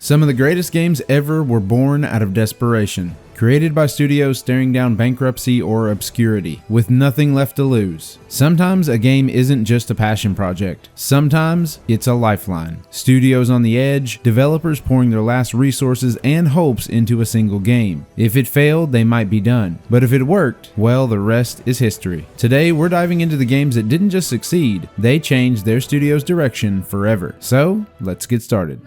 Some of the greatest games ever were born out of desperation. Created by studios staring down bankruptcy or obscurity, with nothing left to lose. Sometimes a game isn't just a passion project. Sometimes it's a lifeline. Studios on the edge, developers pouring their last resources and hopes into a single game. If it failed, they might be done. But if it worked, well, the rest is history. Today, we're diving into the games that didn't just succeed, they changed their studio's direction forever. So, let's get started.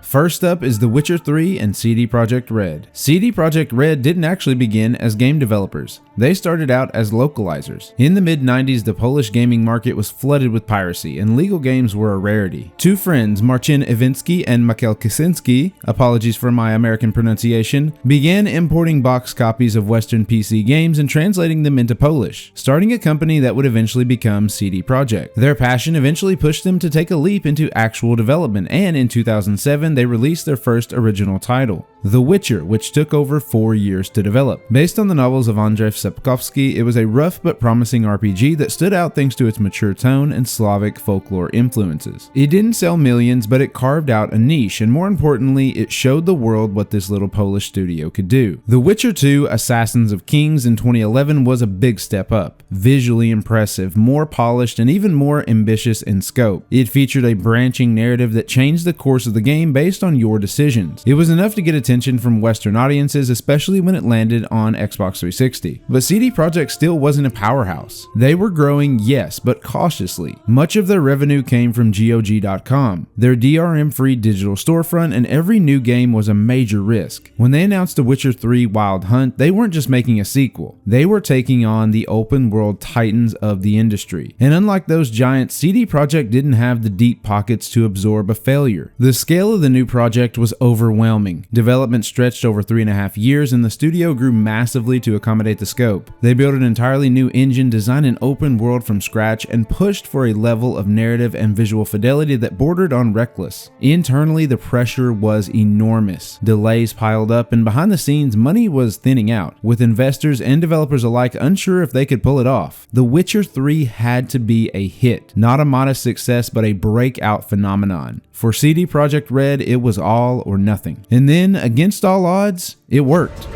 First up is The Witcher 3 and CD Projekt Red. CD Projekt Red didn't actually begin as game developers. They started out as localizers. In the mid-90s, the Polish gaming market was flooded with piracy, and legal games were a rarity. Two friends, Marcin Iwinski and Michael Kisinski, apologies for my American pronunciation, began importing box copies of Western PC games and translating them into Polish, starting a company that would eventually become CD Projekt. Their passion eventually pushed them to take a leap into actual development, and in 2007, they released their first original title, The Witcher, which took over 4 years to develop. Based on the novels of Andrzej Sapkowski, it was a rough but promising RPG that stood out thanks to its mature tone and Slavic folklore influences. It didn't sell millions, but it carved out a niche, and more importantly, it showed the world what this little Polish studio could do. The Witcher 2: Assassins of Kings in 2011 was a big step up. Visually impressive, more polished, and even more ambitious in scope. It featured a branching narrative that changed the course of the game based on your decisions. It was enough to get attention from Western audiences, especially when it landed on Xbox 360. But CD Projekt still wasn't a powerhouse. They were growing, yes, but cautiously. Much of their revenue came from GOG.com, their DRM-free digital storefront, and every new game was a major risk. When they announced The Witcher 3 Wild Hunt, they weren't just making a sequel. They were taking on the open world titans of the industry. And unlike those giants, CD Projekt didn't have the deep pockets to absorb a failure. The scale of the new project was overwhelming. Development stretched over 3.5 years, and the studio grew massively to accommodate the scope. They built an entirely new engine, designed an open world from scratch, and pushed for a level of narrative and visual fidelity that bordered on reckless. Internally, the pressure was enormous. Delays piled up, and behind the scenes, money was thinning out, with investors and developers alike unsure if they could pull it off. The Witcher 3 had to be a hit, not a modest success, but a breakout phenomenon. For CD Projekt Red, it was all or nothing. And then, against all odds, it worked.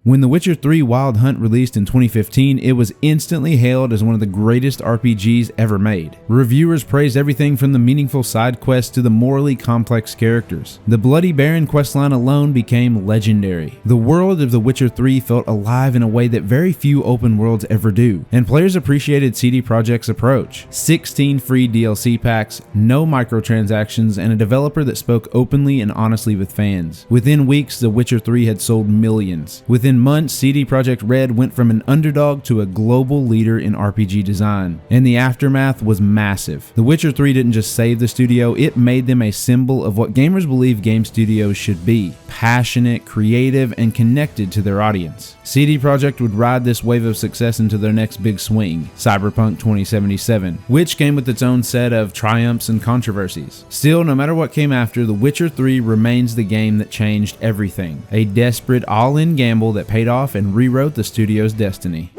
When The Witcher 3 Wild Hunt released in 2015, it was instantly hailed as one of the greatest RPGs ever made. Reviewers praised everything from the meaningful side quests to the morally complex characters. The Bloody Baron questline alone became legendary. The world of The Witcher 3 felt alive in a way that very few open worlds ever do, and players appreciated CD Projekt's approach. 16 free DLC packs, no microtransactions, and a developer that spoke openly and honestly with fans. Within weeks, The Witcher 3 had sold millions. Within months, CD Projekt Red went from an underdog to a global leader in RPG design, and the aftermath was massive. The Witcher 3 didn't just save the studio, it made them a symbol of what gamers believe game studios should be: passionate, creative, and connected to their audience. CD Projekt would ride this wave of success into their next big swing, Cyberpunk 2077, which came with its own set of triumphs and controversies. Still, no matter what came after, The Witcher 3 remains the game that changed everything. A desperate, all-in gamble that paid off and rewrote the studio's destiny.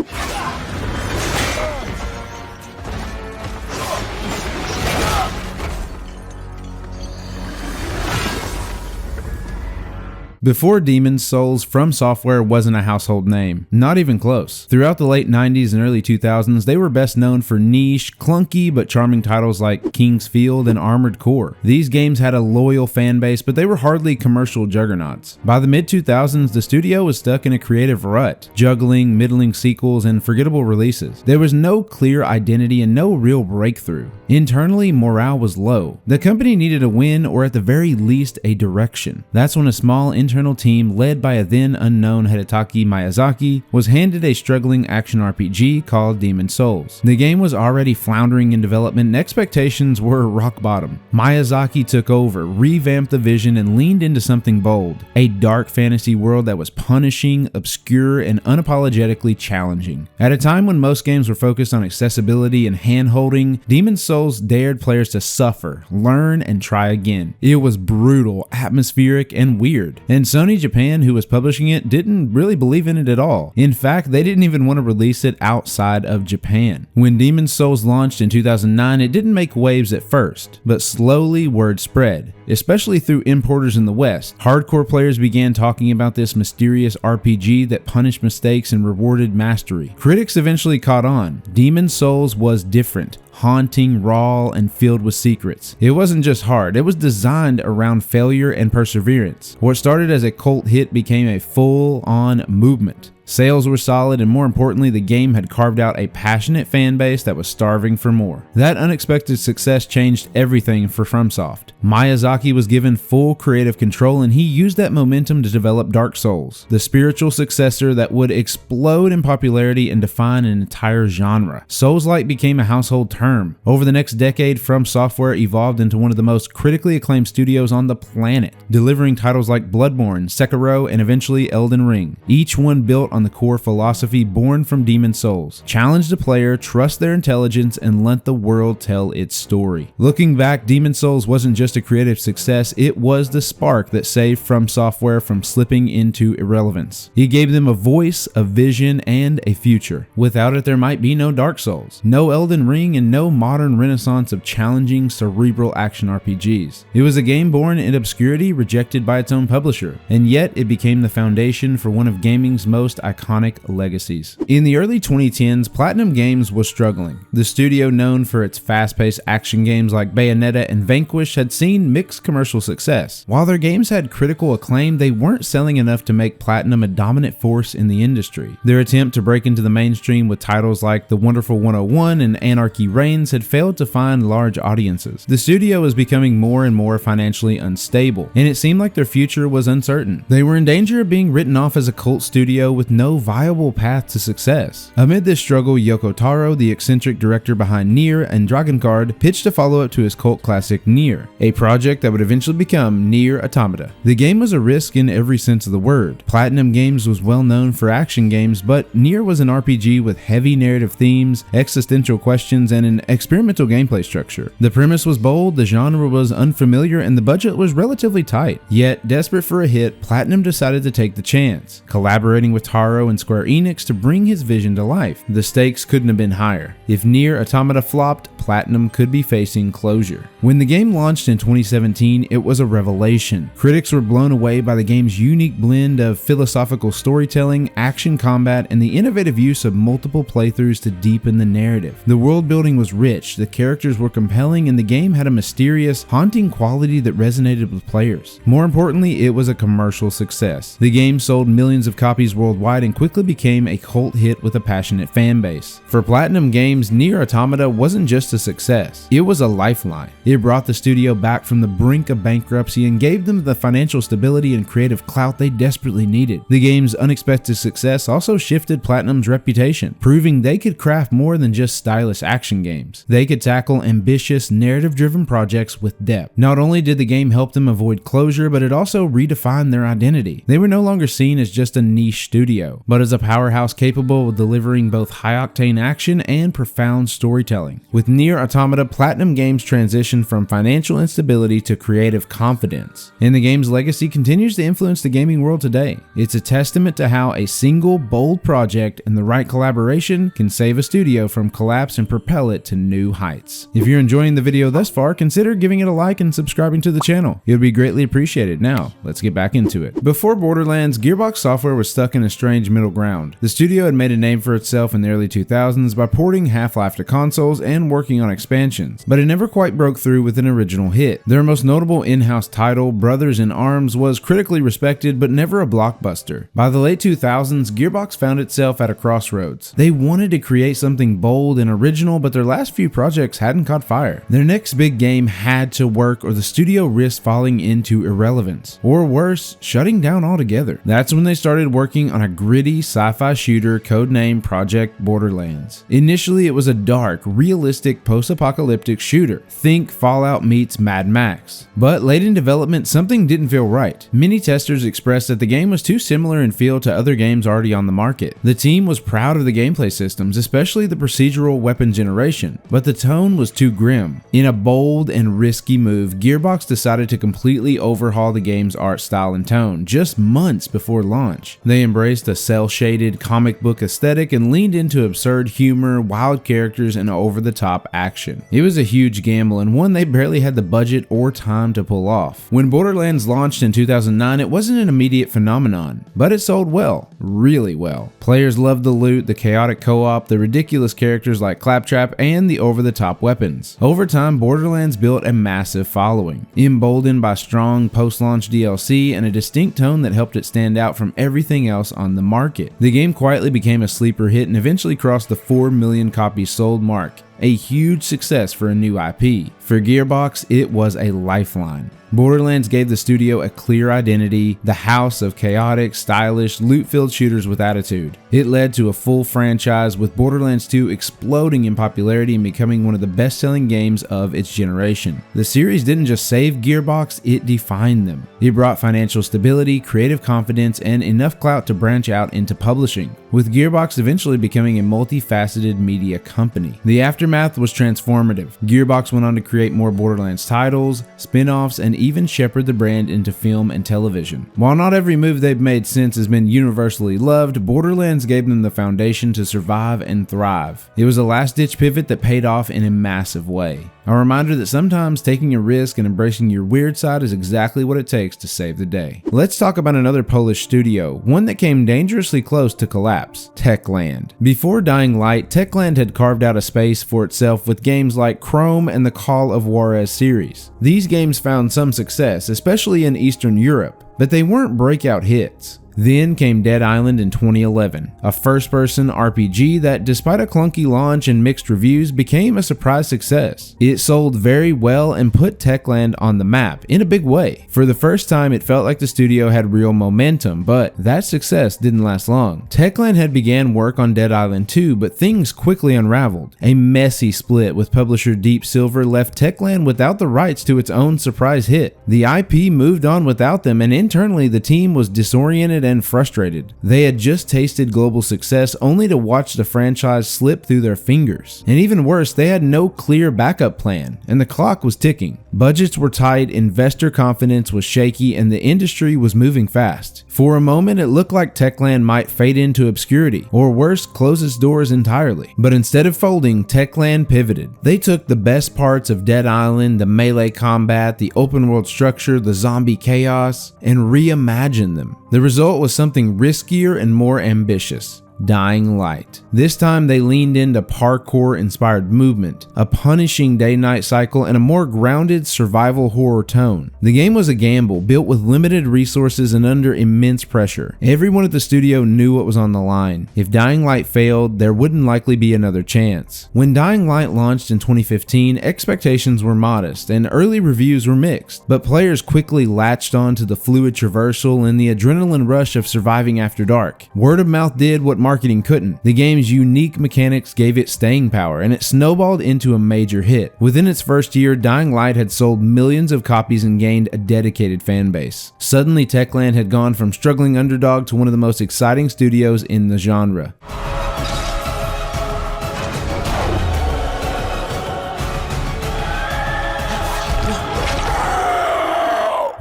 Before Demon's Souls, From Software wasn't a household name, not even close. Throughout the late 90s and early 2000s, they were best known for niche, clunky, but charming titles like King's Field and Armored Core. These games had a loyal fan base, but they were hardly commercial juggernauts. By the mid-2000s, the studio was stuck in a creative rut, juggling middling sequels and forgettable releases. There was no clear identity and no real breakthrough. Internally, morale was low. The company needed a win, or at the very least, a direction. That's when a small indie internal team led by a then unknown Hidetaka Miyazaki was handed a struggling action RPG called Demon's Souls. The game was already floundering in development and expectations were rock bottom. Miyazaki took over, revamped the vision, and leaned into something bold. A dark fantasy world that was punishing, obscure, and unapologetically challenging. At a time when most games were focused on accessibility and hand-holding, Demon's Souls dared players to suffer, learn, and try again. It was brutal, atmospheric, and weird. And Sony Japan, who was publishing it, didn't really believe in it at all. In fact, they didn't even want to release it outside of Japan. When Demon's Souls launched in 2009, it didn't make waves at first, but slowly word spread, especially through importers in the West. Hardcore players began talking about this mysterious RPG that punished mistakes and rewarded mastery. Critics eventually caught on. Demon's Souls was different, haunting, raw, and filled with secrets. It wasn't just hard, it was designed around failure and perseverance. What started as a cult hit became a full-on movement. Sales were solid, and more importantly, the game had carved out a passionate fan base that was starving for more. That unexpected success changed everything for FromSoft. Miyazaki was given full creative control, and he used that momentum to develop Dark Souls, the spiritual successor that would explode in popularity and define an entire genre. Souls-like became a household term. Over the next decade, From Software evolved into one of the most critically acclaimed studios on the planet, delivering titles like Bloodborne, Sekiro, and eventually Elden Ring. Each one built on the core philosophy born from Demon's Souls. Challenge the player, trust their intelligence, and let the world tell its story. Looking back, Demon's Souls wasn't just a creative success, it was the spark that saved From Software from slipping into irrelevance. It gave them a voice, a vision, and a future. Without it, there might be no Dark Souls, no Elden Ring, and no modern renaissance of challenging, cerebral action RPGs. It was a game born in obscurity, rejected by its own publisher, and yet it became the foundation for one of gaming's most iconic legacies. In the early 2010s, Platinum Games was struggling. The studio, known for its fast-paced action games like Bayonetta and Vanquish, had seen mixed commercial success. While their games had critical acclaim, they weren't selling enough to make Platinum a dominant force in the industry. Their attempt to break into the mainstream with titles like The Wonderful 101 and Anarchy Reigns had failed to find large audiences. The studio was becoming more and more financially unstable, and it seemed like their future was uncertain. They were in danger of being written off as a cult studio with no viable path to success. Amid this struggle, Yoko Taro, the eccentric director behind Nier and Dragon Guard, pitched a follow-up to his cult classic Nier, a project that would eventually become Nier Automata. The game was a risk in every sense of the word. Platinum Games was well known for action games, but Nier was an RPG with heavy narrative themes, existential questions, and an experimental gameplay structure. The premise was bold, the genre was unfamiliar, and the budget was relatively tight. Yet, desperate for a hit, Platinum decided to take the chance, collaborating with Taro and Square Enix to bring his vision to life. The stakes couldn't have been higher. If Nier Automata flopped, Platinum could be facing closure. When the game launched in 2017, it was a revelation. Critics were blown away by the game's unique blend of philosophical storytelling, action combat, and the innovative use of multiple playthroughs to deepen the narrative. The world building was rich, the characters were compelling, and the game had a mysterious, haunting quality that resonated with players. More importantly, it was a commercial success. The game sold millions of copies worldwide and quickly became a cult hit with a passionate fan base. For Platinum Games, Nier Automata wasn't just a success, it was a lifeline. It brought the studio back from the brink of bankruptcy and gave them the financial stability and creative clout they desperately needed. The game's unexpected success also shifted Platinum's reputation, proving they could craft more than just stylish action games. They could tackle ambitious, narrative-driven projects with depth. Not only did the game help them avoid closure, but it also redefined their identity. They were no longer seen as just a niche studio, but as a powerhouse capable of delivering both high-octane action and profound storytelling. With Nier Automata, Platinum Games transitioned from financial instability to creative confidence, and the game's legacy continues to influence the gaming world today. It's a testament to how a single, bold project and the right collaboration can save a studio from collapse and propel it to new heights. If you're enjoying the video thus far, consider giving it a like and subscribing to the channel. It would be greatly appreciated. Now, let's get back into it. Before Borderlands, Gearbox Software was stuck in a strange strange middle ground. The studio had made a name for itself in the early 2000s by porting Half-Life to consoles and working on expansions, but it never quite broke through with an original hit. Their most notable in-house title, Brothers in Arms, was critically respected but never a blockbuster. By the late 2000s, Gearbox found itself at a crossroads. They wanted to create something bold and original, but their last few projects hadn't caught fire. Their next big game had to work, or the studio risked falling into irrelevance, or worse, shutting down altogether. That's when they started working on a gritty sci-fi shooter codenamed Project Borderlands. Initially, it was a dark, realistic post-apocalyptic shooter. Think Fallout meets Mad Max. But late in development, something didn't feel right. Many testers expressed that the game was too similar in feel to other games already on the market. The team was proud of the gameplay systems, especially the procedural weapon generation, but the tone was too grim. In a bold and risky move, Gearbox decided to completely overhaul the game's art style and tone just months before launch. They embraced a cel-shaded comic book aesthetic and leaned into absurd humor, wild characters, and over-the-top action. It was a huge gamble and one they barely had the budget or time to pull off. When Borderlands launched in 2009, it wasn't an immediate phenomenon, but it sold well, really well. Players loved the loot, the chaotic co-op, the ridiculous characters like Claptrap, and the over-the-top weapons. Over time, Borderlands built a massive following, emboldened by strong post-launch DLC and a distinct tone that helped it stand out from everything else on the market. The game quietly became a sleeper hit and eventually crossed the 4 million copies sold mark, a huge success for a new IP. For Gearbox, it was a lifeline. Borderlands gave the studio a clear identity, the house of chaotic, stylish, loot-filled shooters with attitude. It led to a full franchise, with Borderlands 2 exploding in popularity and becoming one of the best-selling games of its generation. The series didn't just save Gearbox, it defined them. It brought financial stability, creative confidence, and enough clout to branch out into publishing, with Gearbox eventually becoming a multifaceted media company. The aftermath was transformative. Gearbox went on to create more Borderlands titles, spin-offs, and even shepherd the brand into film and television. While not every move they've made since has been universally loved, Borderlands gave them the foundation to survive and thrive. It was a last-ditch pivot that paid off in a massive way. A reminder that sometimes taking a risk and embracing your weird side is exactly what it takes to save the day. Let's talk about another Polish studio, one that came dangerously close to collapse, Techland. Before Dying Light, Techland had carved out a space for itself with games like Chrome and the Call of Juarez series. These games found some success, especially in Eastern Europe, but they weren't breakout hits. Then came Dead Island in 2011, a first-person RPG that, despite a clunky launch and mixed reviews, became a surprise success. It sold very well and put Techland on the map in a big way. For the first time, it felt like the studio had real momentum, but that success didn't last long. Techland had began work on Dead Island 2, but things quickly unraveled. A messy split with publisher Deep Silver left Techland without the rights to its own surprise hit. The IP moved on without them, and internally the team was disoriented and frustrated. They had just tasted global success only to watch the franchise slip through their fingers. And even worse, they had no clear backup plan, and the clock was ticking. Budgets were tight, investor confidence was shaky, and the industry was moving fast. For a moment, it looked like Techland might fade into obscurity, or worse, close its doors entirely. But instead of folding, Techland pivoted. They took the best parts of Dead Island, the melee combat, the open world structure, the zombie chaos, and reimagined them. The result was something riskier and more ambitious. Dying Light. This time they leaned into parkour-inspired movement, a punishing day-night cycle, and a more grounded survival horror tone. The game was a gamble, built with limited resources and under immense pressure. Everyone at the studio knew what was on the line. If Dying Light failed, there wouldn't likely be another chance. When Dying Light launched in 2015, expectations were modest, and early reviews were mixed, but players quickly latched on to the fluid traversal and the adrenaline rush of surviving after dark. Word of mouth did what marketing couldn't. The game's unique mechanics gave it staying power, and it snowballed into a major hit. Within its first year, Dying Light had sold millions of copies and gained a dedicated fan base. Suddenly, Techland had gone from struggling underdog to one of the most exciting studios in the genre.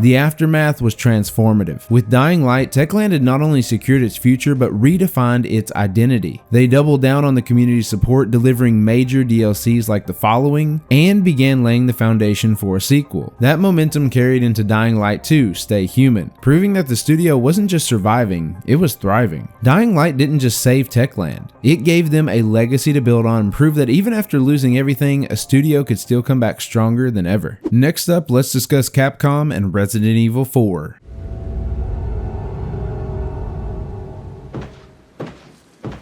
The aftermath was transformative. With Dying Light, Techland had not only secured its future but redefined its identity. They doubled down on the community support, delivering major DLCs like The Following, and began laying the foundation for a sequel. That momentum carried into Dying Light 2, Stay Human, proving that the studio wasn't just surviving, it was thriving. Dying Light didn't just save Techland, it gave them a legacy to build on and prove that even after losing everything, a studio could still come back stronger than ever. Next up, let's discuss Capcom and Resident Evil 4.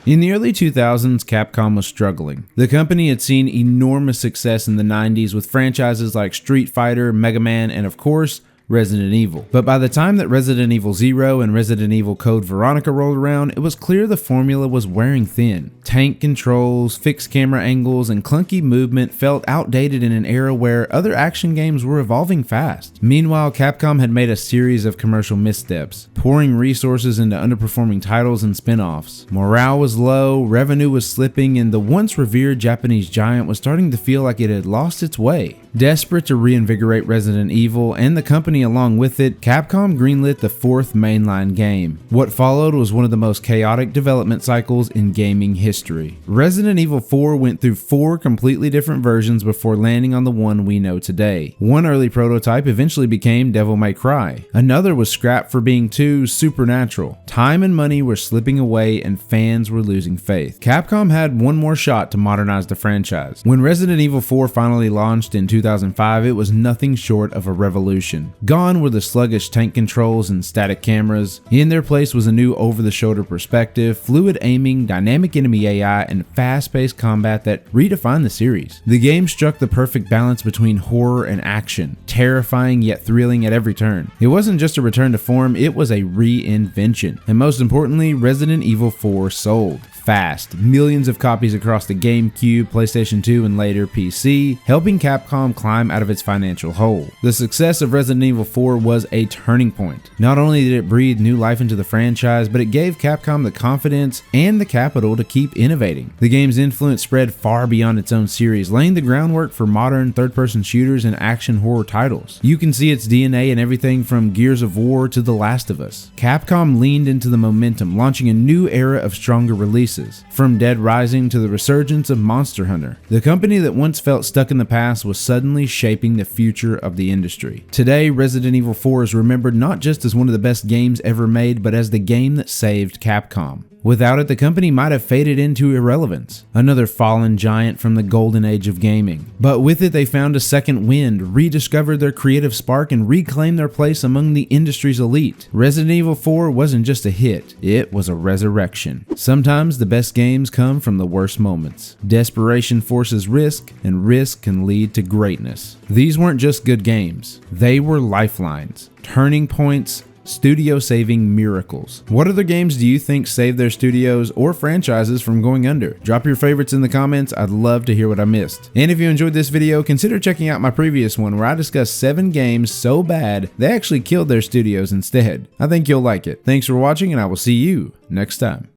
In the early 2000s, Capcom was struggling. The company had seen enormous success in the 90s with franchises like Street Fighter, Mega Man, and of course, Resident Evil. But by the time that Resident Evil 0 and Resident Evil Code Veronica rolled around, it was clear the formula was wearing thin. Tank controls, fixed camera angles, and clunky movement felt outdated in an era where other action games were evolving fast. Meanwhile, Capcom had made a series of commercial missteps, pouring resources into underperforming titles and spin-offs. Morale was low, revenue was slipping, and the once revered Japanese giant was starting to feel like it had lost its way. Desperate to reinvigorate Resident Evil and the company along with it, Capcom greenlit the fourth mainline game. What followed was one of the most chaotic development cycles in gaming history. Resident Evil 4 went through 4 completely different versions before landing on the one we know today. One early prototype eventually became Devil May Cry. Another was scrapped for being too supernatural. Time and money were slipping away and fans were losing faith. Capcom had one more shot to modernize the franchise. When Resident Evil 4 finally launched in 2005, it was nothing short of a revolution. Gone were the sluggish tank controls and static cameras. In their place was a new over-the-shoulder perspective, fluid aiming, dynamic enemy AI, and fast-paced combat that redefined the series. The game struck the perfect balance between horror and action, terrifying yet thrilling at every turn. It wasn't just a return to form, it was a reinvention. And most importantly, Resident Evil 4 sold fast, millions of copies across the GameCube, PlayStation 2, and later PC, helping Capcom climb out of its financial hole. The success of Resident Evil 4 was a turning point. Not only did it breathe new life into the franchise, but it gave Capcom the confidence and the capital to keep innovating. The game's influence spread far beyond its own series, laying the groundwork for modern third-person shooters and action horror titles. You can see its DNA in everything from Gears of War to The Last of Us. Capcom leaned into the momentum, launching a new era of stronger releases. From Dead Rising to the resurgence of Monster Hunter, the company that once felt stuck in the past was suddenly shaping the future of the industry. Today, Resident Evil 4 is remembered not just as one of the best games ever made, but as the game that saved Capcom. Without it, the company might have faded into irrelevance, another fallen giant from the golden age of gaming. But with it, they found a second wind, rediscovered their creative spark, and reclaimed their place among the industry's elite. Resident Evil 4 wasn't just a hit, it was a resurrection. Sometimes the best games come from the worst moments. Desperation forces risk, and risk can lead to greatness. These weren't just good games, they were lifelines, turning points, studio-saving miracles. What other games do you think saved their studios or franchises from going under? Drop your favorites in the comments, I'd love to hear what I missed. And if you enjoyed this video, consider checking out my previous one where I discussed 7 games so bad they actually killed their studios instead. I think you'll like it. Thanks for watching and I will see you next time.